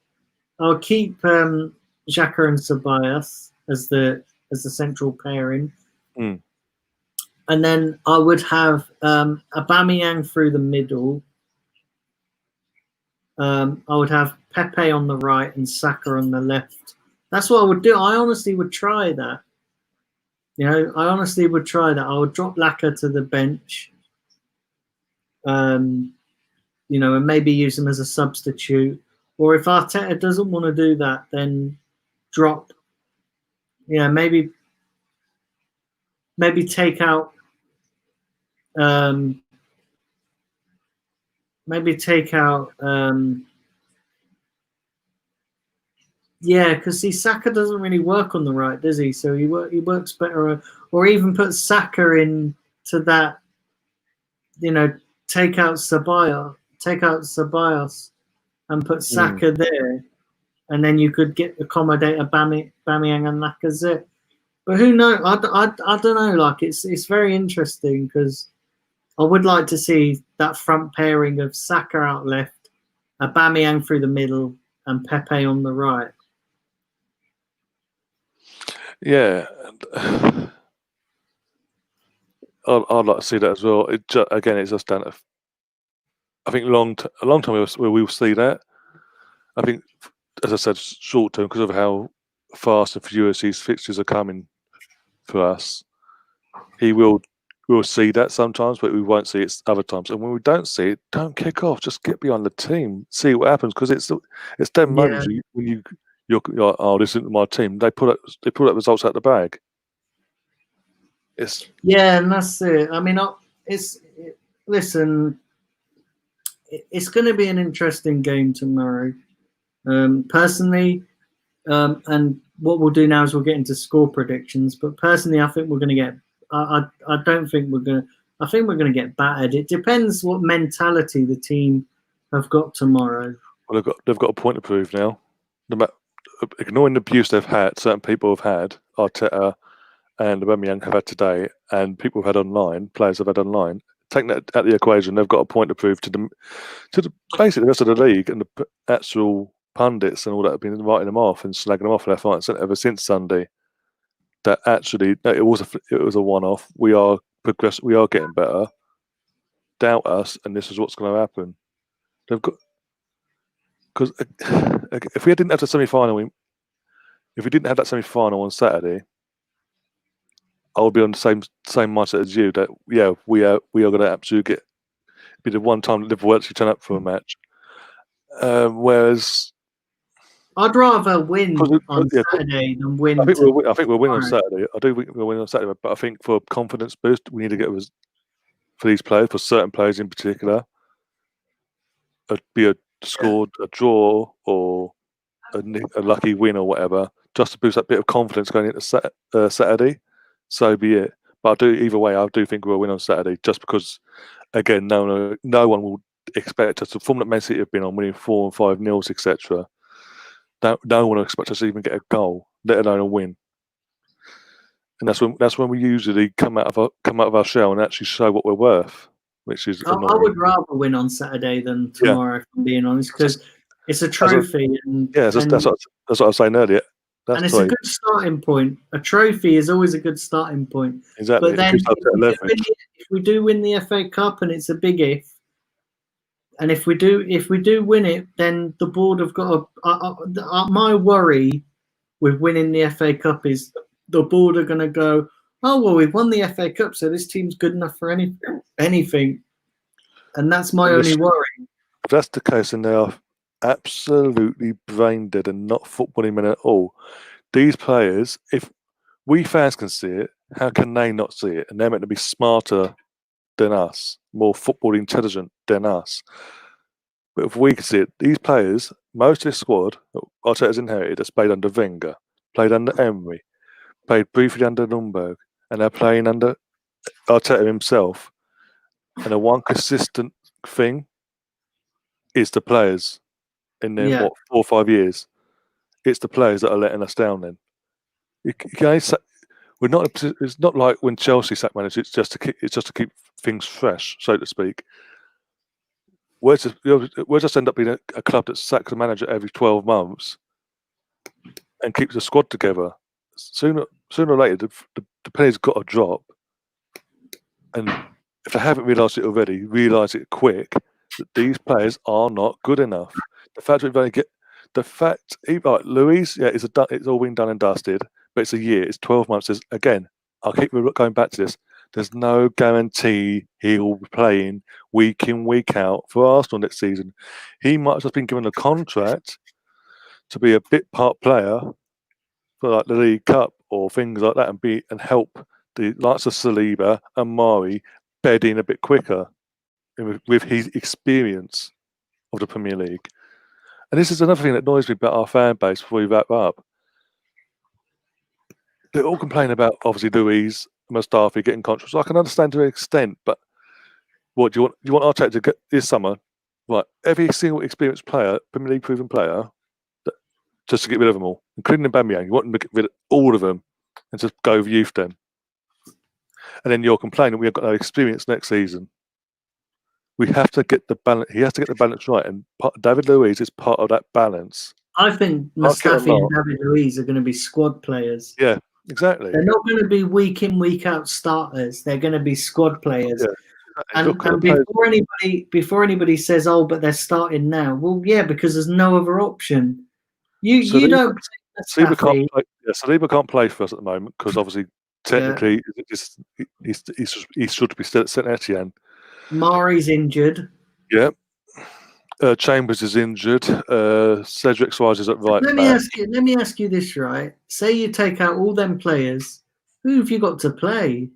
Xhaka and Ceballos as the central pairing. Mm. And then I would have Aubameyang through the middle. I would have Pepe on the right and Saka on the left. That's what I would do. I honestly would try that. I honestly would try that. I would drop Laka to the bench. And maybe use him as a substitute. Or if Arteta doesn't want to do that, then drop. Maybe take out. Because Saka doesn't really work on the right, does he? So he works better, or even put Saka into that. Take out Ceballos, and put Saka there, and then you could accommodate Aubameyang and Lacazette. But who knows? I don't know. Like it's very interesting because I would like to see that front pairing of Saka out left, Aubameyang through the middle, and Pepe on the right. Yeah, I'd like to see that as well. It's just down to. I think a long time we will see that. I think, as I said, short term because of how fast and furious these fixtures are coming for us. We'll see that sometimes, but we won't see it other times. And when we don't see it, don't kick off. Just get behind the team, see what happens because it's them moments when you're this isn't my team. They pull up results out the bag. And that's it. I mean, listen. It's going to be an interesting game tomorrow. Personally, and what we'll do now is we'll get into score predictions. But personally, I think we're going to get. I don't think we're going to. I think we're going to get battered. It depends what mentality the team have got tomorrow. Well, they've got a point to prove now. Ignoring the abuse they've had, certain people have had, Arteta and Aubameyang have had today, and people have had online, players have had online. Taking that out of the equation, they've got a point to prove to basically the rest of the league and the actual pundits and all that have been writing them off and slagging them off left, right, and centre ever since Sunday. That actually, it was a one-off. We are progressing. We are getting better. Doubt us, and this is what's going to happen. They've got because if we didn't have the semi-final, if we didn't have that semi-final on Saturday, I would be on the same mindset as you. That we are going to absolutely be the one time that Liverpool actually turn up for a match. Whereas I'd rather win on Saturday than win. I think we'll win on Saturday. I do think we'll win on Saturday, but I think for a confidence boost, we need to get for these players, for certain players in particular, be a draw or a lucky win or whatever, just to boost that bit of confidence going into Saturday. So be it. But either way, I do think we'll win on Saturday, just because, again, no one will expect us to form that Man City have been on, winning 4 and 5-0, etc. No one will expect us to even get a goal, let alone a win. And that's when we usually come out of our shell and actually show what we're worth, which is. I would rather win on Saturday than tomorrow, if I'm being honest, because it's a trophy. That's what I was saying earlier. It's a good starting point. A trophy is always a good starting point. Exactly. But then if we do win the FA Cup, and it's a big if, And if we do win it, then the board have got my worry with winning the FA Cup is the board are going to go, oh well, we've won the FA Cup, so this team's good enough for anything, and that's my only worry. If that's the case, then they are absolutely brain dead and not footballing men at all. These players, if we fans can see it, how can they not see it? And they're meant to be smarter than us, more football intelligent than us. But if we can see it, these players, most of this squad, Arteta's inherited, has played under Wenger, played under Emery, played briefly under Nürnberg, and they're playing under Arteta himself. And the one consistent thing is the players in their 4 or 5 years. It's the players that are letting us down. Then we're not. It's not like when Chelsea sack managers. It's just to keep things fresh, so to speak. We'll just end up being a club that sacks the manager every 12 months and keeps the squad together. Sooner or later, the players got to drop. And if they haven't realised it already, realise it quick that these players are not good enough. The fact we've only like Luis, it's all been done and dusted, but it's a year, it's 12 months. I'll keep going back to this. There's no guarantee he'll be playing week in, week out for Arsenal next season. He might have just been given a contract to be a bit part player for like the League Cup or things like that, and help the likes of Saliba and Mari bed in a bit quicker with his experience of the Premier League. And this is another thing that annoys me about our fan base before we wrap up. They all complain about, obviously, Luis, Mustafi getting contracts. I can understand to an extent, but what do you want Arteta to get this summer? Right, every single experienced player, Premier League proven player, just to get rid of them all, including Aubameyang. You want them to get rid of all of them and just go youth them. And then you're complaining we have got no experience next season. We have to get the balance. He has to get the balance right, and David Luiz is part of that balance. I think Mustafi and David Luiz are going to be squad players. Yeah, exactly. They're not going to be week in, week out starters. They're going to be squad players. Yeah. And before anybody says, "Oh, but they're starting now," well, yeah, because there's no other option. You don't. Saliba can't play for us at the moment because obviously, technically, he should be still at Saint Etienne. Mari's injured. Yeah. Chambers is injured. Cedric Suarez is at right back. Let me ask you this, right? Say you take out all them players, who have you got to play?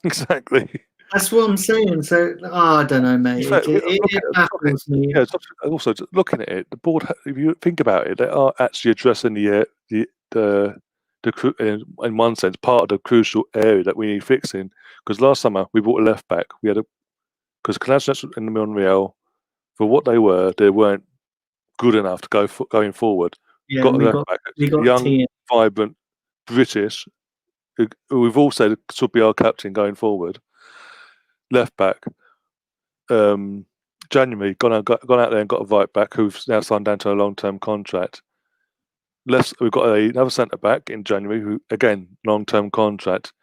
Exactly. That's what I'm saying. So, I don't know, mate. It baffles me. Yeah, also, looking at it, the board, if you think about it, they are actually addressing in one sense, part of the crucial area that we need fixing. Because last summer, we bought a left back. Because Kolasinac and Monreal, for what they weren't good enough to going forward. Yeah, got young, T. vibrant British, who we've all said should be our captain going forward. Left back, January gone out there and got a right back who's now signed down to a long-term contract. We've got another centre back in January who again long-term contract.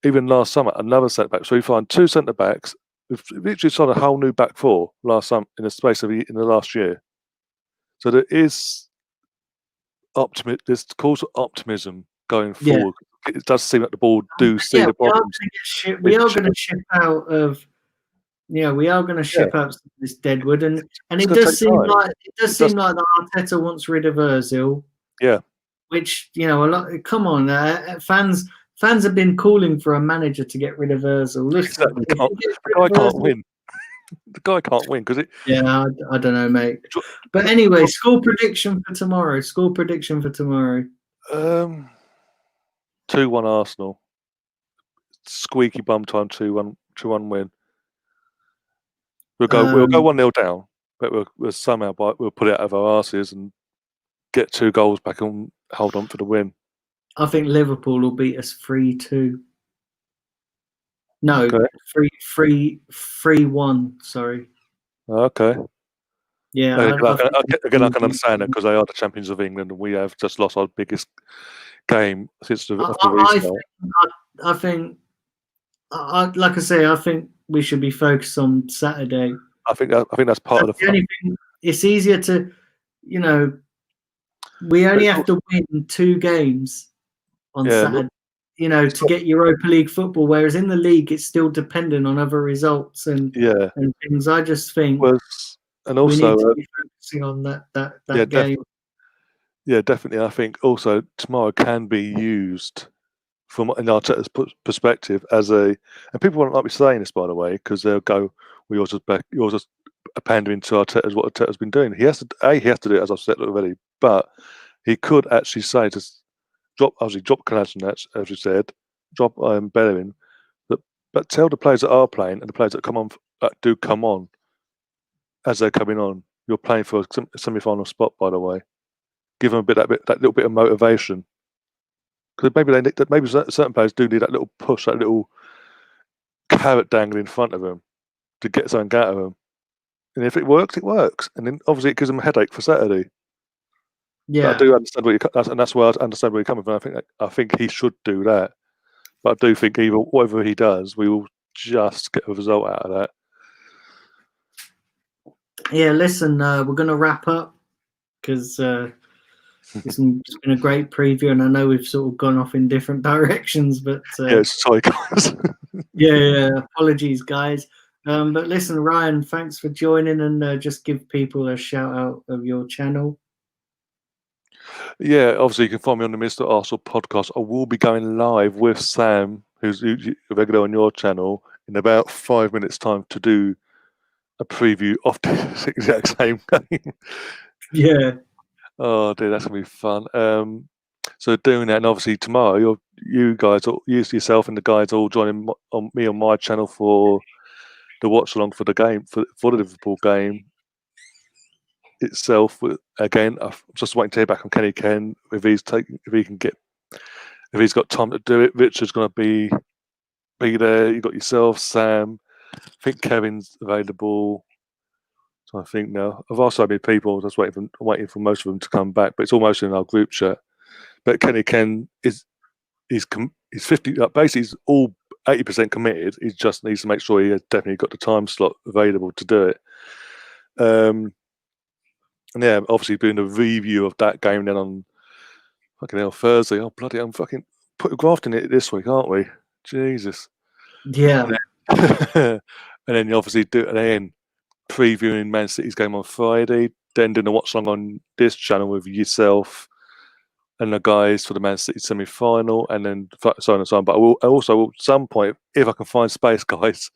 Even last summer, another centre back. So we find two centre backs. We've literally signed a whole new back four last summer in the last year. So there is there's cause for optimism going forward. It does seem like the board do see the problems. We are going to ship out of this Deadwood, and it does seem like that Arteta wants rid of Özil. Yeah, which a lot. Come on, fans have been calling for a manager to get rid of Özil. Listen, the guy can't win. The guy can't win because it. Yeah, I don't know, mate. But anyway, score prediction for tomorrow. 2-1 Arsenal. Squeaky bum time 2-1 win. We'll go 1-0 down, but we'll somehow we'll put it out of our asses and get 2 goals back and hold on for the win. I think Liverpool will beat us 3-2. No, 3-1. Sorry. Okay. Yeah. I can understand that because they are the champions of England and we have just lost our biggest game since the restart. I think, like I say, I think we should be focused on Saturday. I think that's part of the fun. only thing. It's easier to, we only have to win 2 games on Saturday, to get Europa League football. Whereas in the league, it's still dependent on other results and things. I just think and also we need to be focusing on that game. Definitely. I think also tomorrow can be used from an Arteta's perspective and people won't like me saying this, by the way, because they'll go, "You're just pandering to Arteta's what Arteta's been doing." He has to do it, as I've said already, but he could actually say to drop Kolasinac, as you said, drop Bellerin, but tell the players that are playing and the players that do come on as they're coming on. You're playing for a semi-final spot, by the way. Give them that little bit of motivation. Because maybe certain players do need that little push, that little carrot dangling in front of them to get something out of them. And if it works, it works. And then obviously it gives them a headache for Saturday. Yeah, but I do understand and that's where I understand where you're coming from. I think he should do that. But I do think whatever he does, we will just get a result out of that. Yeah, listen, we're going to wrap up because it's been a great preview, and I know we've sort of gone off in different directions, but sorry guys. Apologies guys. But listen, Ryan, thanks for joining, and just give people a shout out of your channel. Yeah, obviously you can find me on the Mr. Arsenal podcast. I will be going live with Sam, who's a regular on your channel, in about 5 minutes' time to do a preview of the exact same game. Yeah. Oh dear, that's gonna be fun. So doing that, and obviously tomorrow, you guys, yourself and the guys, all joining me on my channel for the watch along for the game for the Liverpool game itself. Again, I'm just waiting to hear back on Kenny Ken if he's got time to do it. Richard's going to be there. You got yourself, Sam. I think Kevin's available. So I think now I've also had people. I'm just waiting for most of them to come back, but it's almost in our group chat. But Kenny Ken he's 50. Basically, he's all 80% committed. He just needs to make sure he has definitely got the time slot available to do it. And yeah, obviously doing a review of that game then on Thursday. Oh bloody! I'm fucking put a graft in it this week, aren't we? Jesus. Yeah. And then you obviously previewing Man City's game on Friday, then doing a watch along on this channel with yourself and the guys for the Man City semi-final, and then so on and so on. But I also at some point, if I can find space, guys,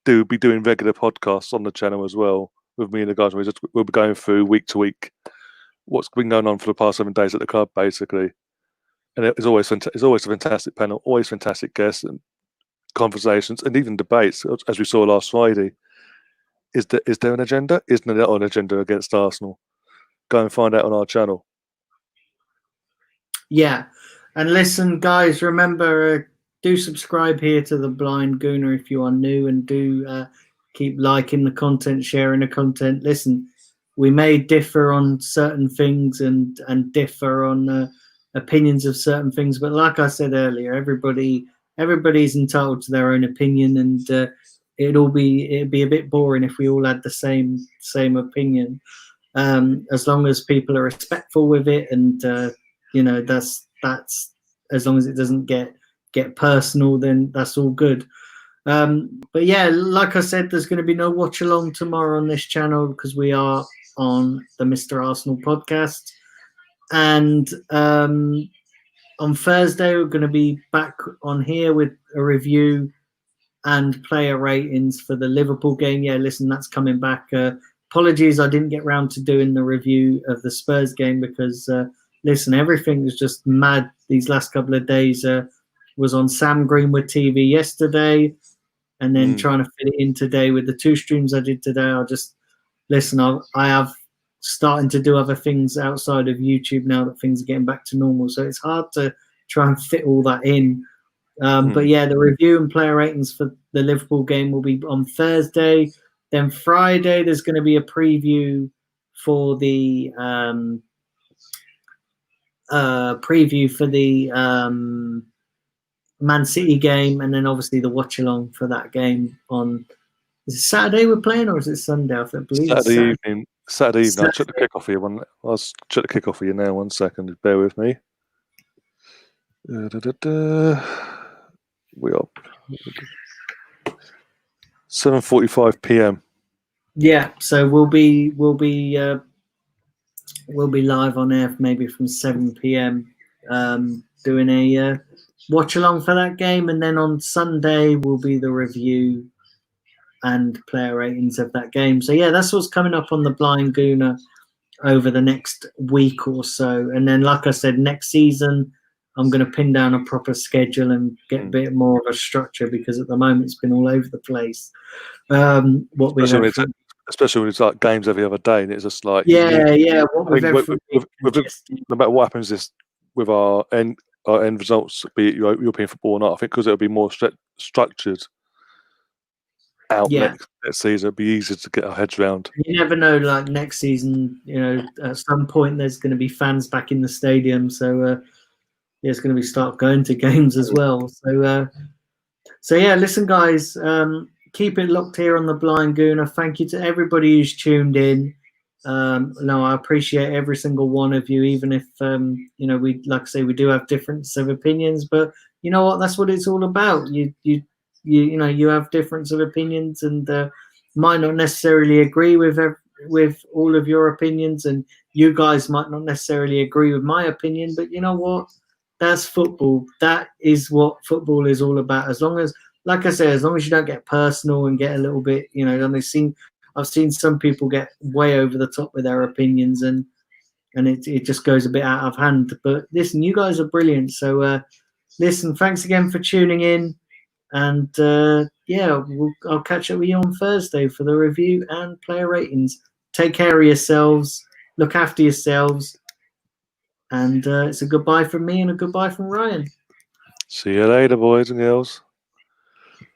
be doing regular podcasts on the channel as well with me and the guys. We'll be going through week to week what's been going on for the past 7 days at the club, basically. And it's always a fantastic panel, always fantastic guests and conversations, and even debates, as we saw last Friday. Is there an agenda? Isn't there an agenda against Arsenal? Go and find out on our channel. Yeah, and listen, guys, remember, do subscribe here to the Blind Gooner if you are new, and do keep liking the content, sharing the content. Listen, we may differ on certain things and differ on opinions of certain things, but like I said earlier, everybody's entitled to their own opinion, and it'd be a bit boring if we all had the same opinion. As long as people are respectful with it, and that's as long as it doesn't get personal, then that's all good. But yeah, like I said, there's going to be no watch along tomorrow on this channel because we are on the Mr. Arsenal podcast, and on Thursday we're going to be back on here with a review and player ratings for the Liverpool game. Yeah, listen, that's coming back. Apologies, I didn't get round to doing the review of the Spurs game because listen, everything was just mad these last couple of days. Was on Sam Greenwood TV yesterday, and then trying to fit it in today with the 2 streams I did today. I just listen. I have starting to do other things outside of YouTube now that things are getting back to normal, so it's hard to try and fit all that in. But yeah, the review and player ratings for the Liverpool game will be on Thursday. Then Friday, there's going to be a preview for the Man City game, and then obviously the watch along for that game on Is it Saturday we're playing, or is it Sunday? I believe it's Saturday evening. Saturday evening. I'll check the Saturday. kickoff for you. I'll check the kickoff for you now. 1 second. Bear with me. We are 7:45 p.m. Yeah, so we'll be live on air maybe from 7 p.m. Doing a watch along for that game, and then on Sunday will be the review and player ratings of that game. So yeah, that's what's coming up on the Blind Gooner over the next week or so. And then, like I said, next season I'm going to pin down a proper schedule and get a bit more of a structure, because at the moment it's been all over the place. Especially when it's like games every other day, and it's just like no matter what happens with our end results, be it European football or not, I think because it'll be more structured out next season, it'll be easier to get our heads around. You never know, like next season, at some point there's going to be fans back in the stadium, so it's going to be start going to games as well. So yeah, listen guys, keep it locked here on the Blind Gooner. Thank you to everybody who's tuned in. No, I appreciate every single one of you, even if we, like I say, we do have difference of opinions, but you know what, that's what it's all about. You have difference of opinions, and might not necessarily agree with all of your opinions, and you guys might not necessarily agree with my opinion, but you know what, that's football. That is what football is all about. As long as, like I say, as long as you don't get personal and get a little bit, I've seen some people get way over the top with their opinions, and it just goes a bit out of hand. But listen, you guys are brilliant. So listen, thanks again for tuning in, and I'll catch up with you on Thursday for the review and player ratings. Take care of yourselves, look after yourselves, and it's a goodbye from me and a goodbye from Ryan. See you later, boys and girls.